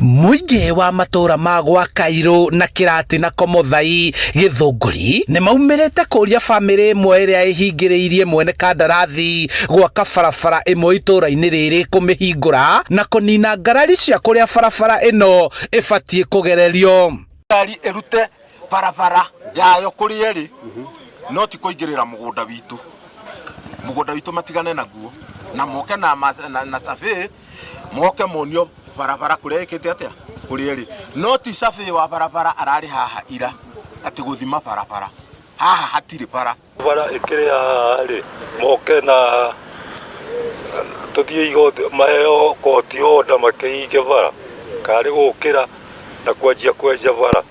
Muingi wa matura ma gwa Kairũ na Kĩrati na Komothai Gĩthũngũri nĩ maumirite kũria famĩlĩ ĩmwe ĩrĩa ĩhingĩrĩirie mwene kandarathi gwaka barabara ĩmwe itũra-inĩ rĩrĩ kũmĩhingũra na kũnina ngarari cia kũrĩa barabara ĩno ĩbatiĩ kũgererio. Ngarari ĩrute barabara yayo kũrĩa ĩrĩ no ti kũingĩrĩra mũgũnda witũ matigane naguo na moke na survey moke monio barabara kũrĩa ĩkĩte atĩa kũrĩa ĩrĩ no ti survey wa barabara ararĩ haha ira ati gũthima barabara haha hatirĩ bara ĩkĩrĩ haha rĩ moke na tũthiĩ igoti maheo koti order makĩhinge bara karĩ gũkĩra na kwanjia kwenja bara.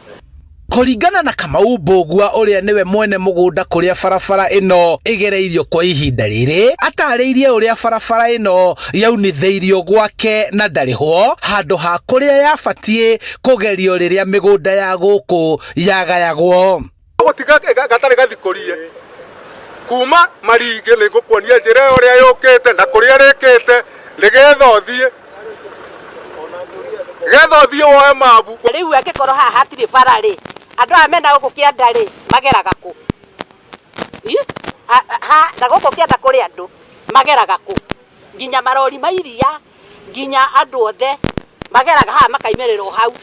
Kũringana na Kamau Mbũgua ũrĩa nĩwe mwene mũgũnda kũrĩa barabara ĩno ĩgereirio kwa ihinda rĩrĩ, atarĩirie ũrĩa barabara ĩno yaunithĩirio gwake na ndarĩho handũ ha kũrĩa yabatiĩ kũgerio rĩrĩa mĩgũnda ya gũkũ yagayagwo. Gũtiga gatarĩ gathikũrie kuma maringĩ nĩngũkuonia njĩra ũrĩa yũkĩte na kũrĩa rĩkĩte nĩgetha ũthiĩ woe mabu. Rĩu angĩkorwo haha hatirĩ bara rĩ andũ aya mena gũkũ kĩanda rĩ mageraga kũ? Na gũkũ kĩanda kũrĩ andũ mageraga kũ? Nginya marori ma iria nginya andũ othe mageraga haha makaimererwo hau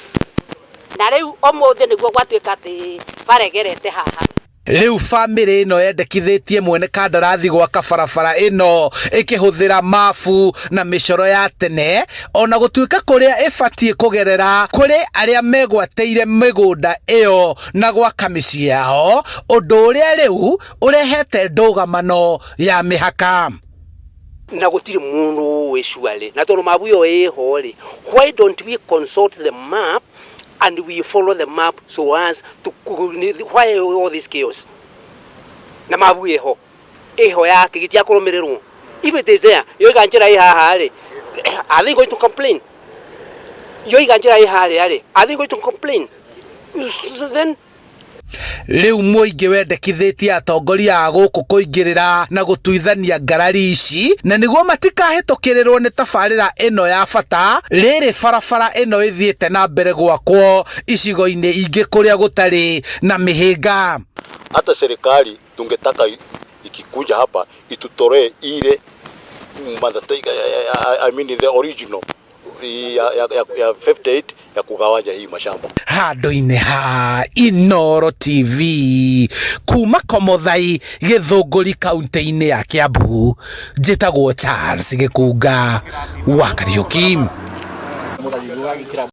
na rĩu ũmũthĩ nĩguo gwatuĩka atĩ bara ĩgerete haha. Rĩu famĩlĩ ĩno yendekithĩtie mwene kandarathi gwaka barabara ĩno ĩkĩhũthĩra mabu na mĩcoro ya tene ona gũtuĩka kũrĩa ĩbatiĩ kũgerera kũrĩ arĩa megwatĩire mĩgũnda ĩyo na gwaka mĩciĩ yao, ũndũ ũrĩa rĩu ũrehete ndũgamano ya mĩhaka. Na gũtirĩ mũndũ wĩcuarĩ na tondũ mabu ĩyo ĩho rĩ, why don't we consult the map and we follow the map so as to why all this chaos? Na mabu eho yake gitia kũrũmĩrĩrwo. If it is there, yo iganjira haha rĩ, are they going to complain? Yo iganjira haha rĩ, are they going to complain? Then Rĩu mũingĩ wendekithĩtie atongoria a gũkũ kũingĩrĩra na gũtuithania ngarari ici na nĩguo matikahĩtũkĩrĩrwo nĩ tabarĩra ĩno ya bata rĩrĩ barabara ĩno ĩthiĩte na mbere gwakwo icigo-inĩ ingĩ kũrĩa gũtarĩ na mĩhĩnga. Hata serikali tungetaka ikikuja hapa itutolee ile I mean the original ya 58 ya kugawanya hii mashamba. Handũ-inĩ ha Inooro TV kuma Komothai Gĩthũngũri kaunti-inĩ ya Kiambu, njĩtagwo Charles Gĩkunga wa Kariũki.